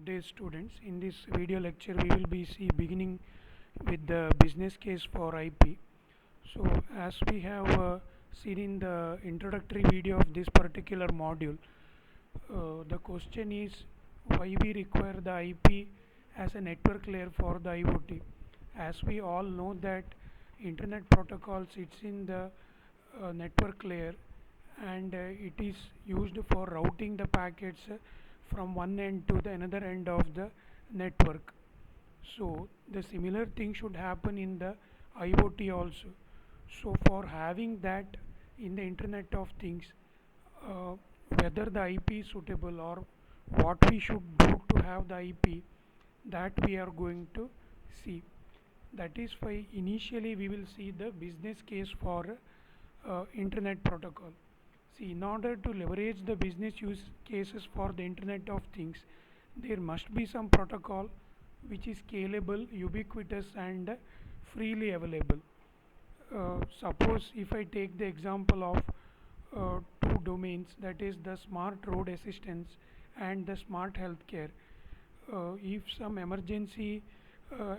day students. In this video lecture we will be beginning with the business case for IP. So as we have seen in the introductory video of this particular module, the question is why we require the IP as a network layer for the IoT. As we all know that internet protocol sits in the network layer, and it is used for routing the packets from one end to the another end of the network. So the similar thing should happen in the IoT also. So for having that in the Internet of Things, uh, whether the IP is suitable or what we should do to have the IP, that we are going to see. That is why initially we will see the business case for internet protocol. See, in order to leverage the business use cases for the Internet of Things, there must be some protocol which is scalable, ubiquitous, and freely available. Suppose if I take the example of two domains, that is the smart road assistance and the smart healthcare. If some emergency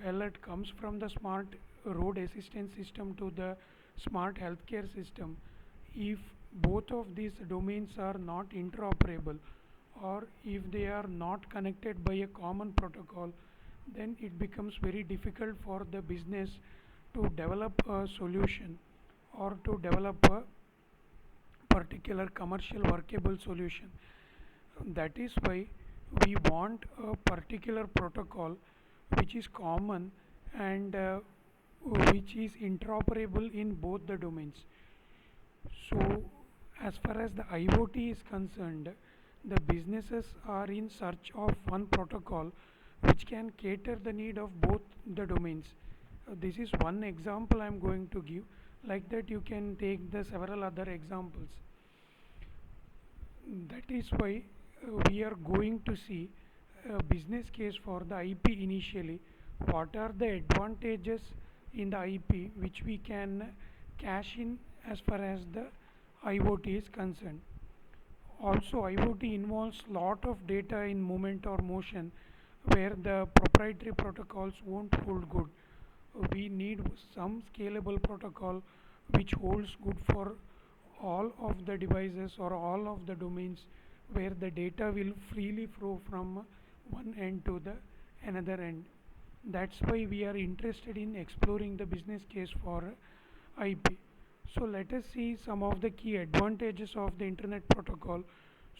alert comes from the smart road assistance system to the smart healthcare system, if both of these domains are not interoperable, or if they are not connected by a common protocol, then it becomes very difficult for the business to develop a solution or to develop a particular commercial workable solution. That is why we want a particular protocol which is common and which is interoperable in both the domains. So as far as the IoT is concerned, the businesses are in search of one protocol which can cater the need of both the domains. This is one example I am going to give. Like that you can take the several other examples. That is why we are going to see a business case for the IP initially. What are the advantages in the IP which we can cash in as far as the IoT is concerned. Also, IoT involves lot of data in movement or motion where the proprietary protocols won't hold good. We need some scalable protocol which holds good for all of the devices or all of the domains where the data will freely flow from one end to the another end. That's why we are interested in exploring the business case for IP. So let us see some of the key advantages of the internet protocol,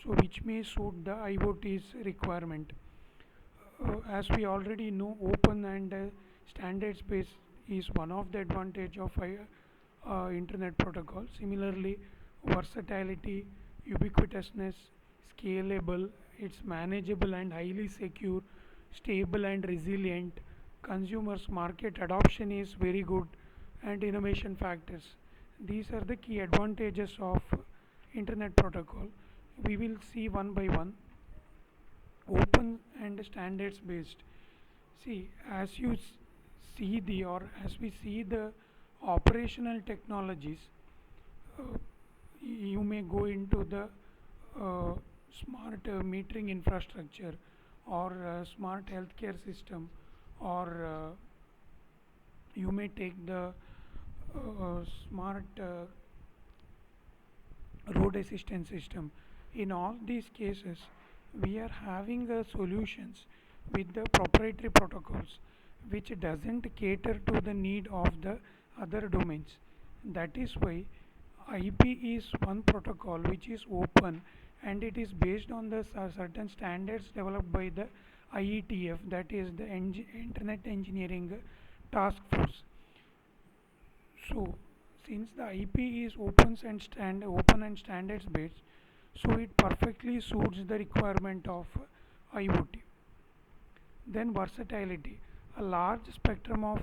so which may suit the IoT's requirement. As we already know, open and standards based is one of the advantage of internet protocol. Similarly, versatility, ubiquitousness, scalable, it's manageable and highly secure, stable and resilient. Consumers market adoption is very good, and innovation factors. These are the key advantages of internet protocol. We will see one by one. Open and standards based. See, as you see the or as we see the operational technologies, uh, you may go into the smart metering infrastructure or smart healthcare system, or you may take the smart road assistance system. In all these cases, we are having solutions with the proprietary protocols which doesn't cater to the need of the other domains. That is why IP is one protocol which is open, and it is based on the certain standards developed by the IETF, that is the Internet Engineering Task Force. So since the IP is open and standards based, so it perfectly suits the requirement of IoT. Then versatility, a large spectrum of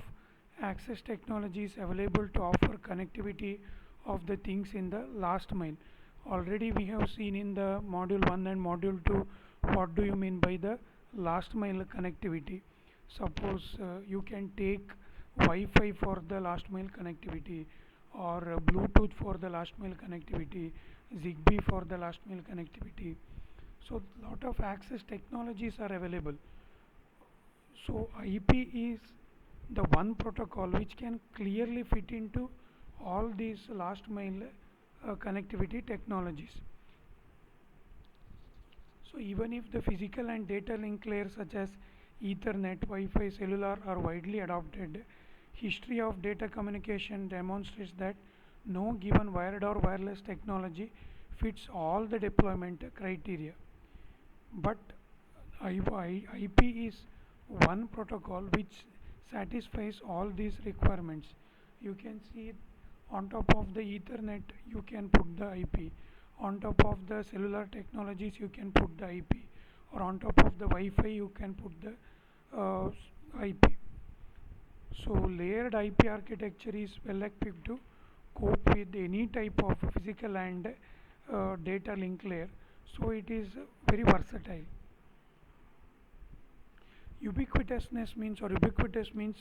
access technologies available to offer connectivity of the things in the last mile. Already we have seen in the module 1 and module 2 what do you mean by the last mile connectivity. Suppose you can take Wi-Fi for the last mile connectivity, or Bluetooth for the last mile connectivity, Zigbee for the last mile connectivity. So lot of access technologies are available. So IP is the one protocol which can clearly fit into all these last mile connectivity technologies. So even if the physical and data link layers such as Ethernet, Wi-Fi, cellular are widely adopted, history of data communication demonstrates that no given wired or wireless technology fits all the deployment criteria. But IP is one protocol which satisfies all these requirements. You can see on top of the Ethernet you can put the IP, on top of the cellular technologies you can put the IP, or on top of the Wi-Fi you can put the IP. So layered IP architecture is well equipped to cope with any type of physical and data link layer. So it is very versatile. Ubiquitous means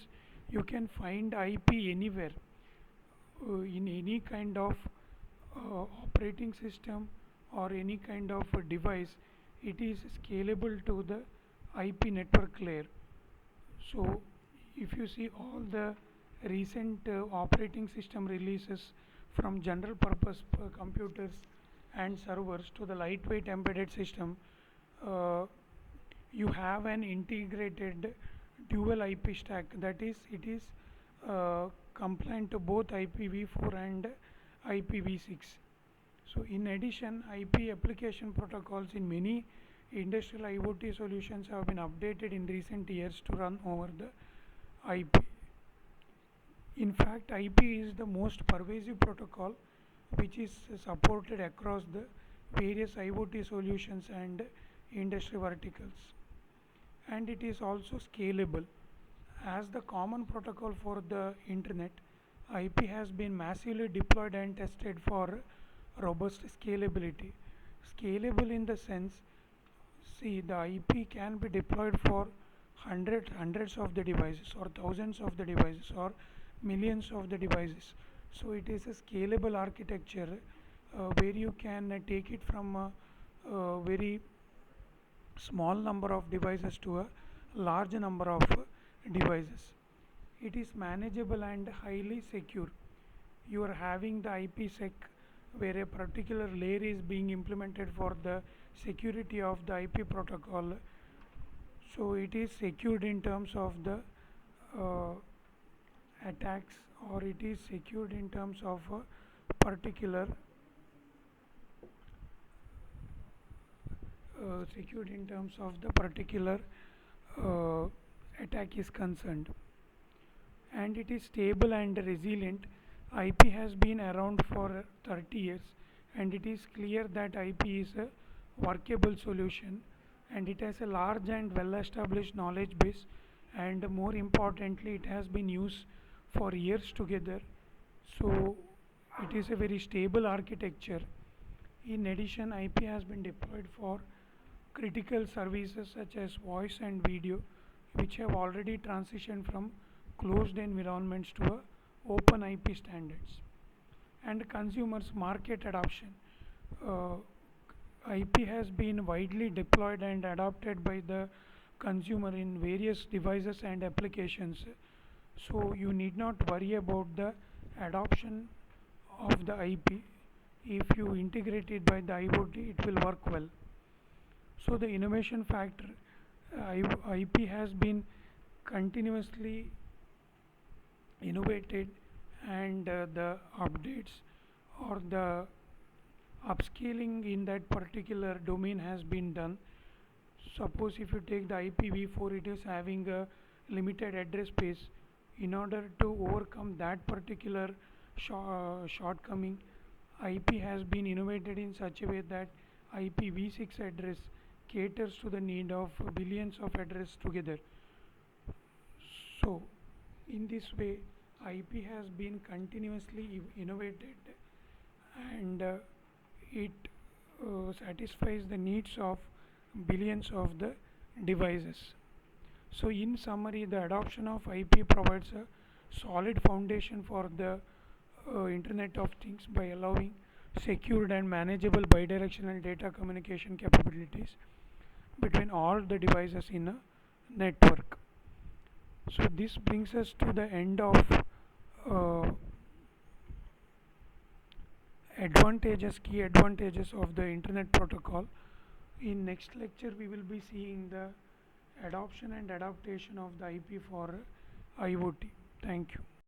you can find IP anywhere in any kind of operating system or any kind of a device. It is scalable to the IP network layer. So if you see all the recent operating system releases, from general purpose computers and servers to the lightweight embedded system, uh, you have an integrated dual IP stack, that is it is compliant to both IPv4 and IPv6. So in addition, IP application protocols in many industrial IoT solutions have been updated in recent years to run over the IP. In fact, IP is the most pervasive protocol which is supported across the various IoT solutions and industry verticals, and it is also scalable. As the common protocol for the internet, IP has been massively deployed and tested for robust scalability. Scalable in the sense, see, the IP can be deployed for hundreds of the devices, or thousands of the devices, or millions of the devices. So it is a scalable architecture where you can take it from a very small number of devices to a large number of devices. It is manageable and highly secure. You are having the IPsec where a particular layer is being implemented for the security of the IP protocol. So it is secured in terms of the uh, attacks, or it is secured in terms of a particular secured in terms of the particular uh, attack is concerned, and it is stable and resilient. IP has been around for 30 years, and it is clear that IP is a workable solution, and it has a large and well established knowledge base, and more importantly it has been used for years together. So it is a very stable architecture. In addition, IP has been deployed for critical services such as voice and video, which have already transitioned from closed environments to open IP standards. And consumers market adoption. Uh, IP has been widely deployed and adopted by the consumer in various devices and applications. So you need not worry about the adoption of the IP. If you integrate it by the IoT, it will work well. So the innovation factor, IP has been continuously innovated, and the updates or the upscaling in that particular domain has been done. Suppose if you take the IPv4, it is having a limited address space. In order to overcome that particular shortcoming, IP has been innovated in such a way that IPv6 address caters to the need of billions of addresses together. So in this way, IP has been continuously innovated, and it satisfies the needs of billions of the devices. So in summary, the adoption of IP provides a solid foundation for the Internet of Things by allowing secured and manageable bidirectional data communication capabilities between all the devices in a network. So this brings us to the end of uh, key advantages of the internet protocol. In next lecture we will be seeing the adoption and adaptation of the IP for IoT. Thank you.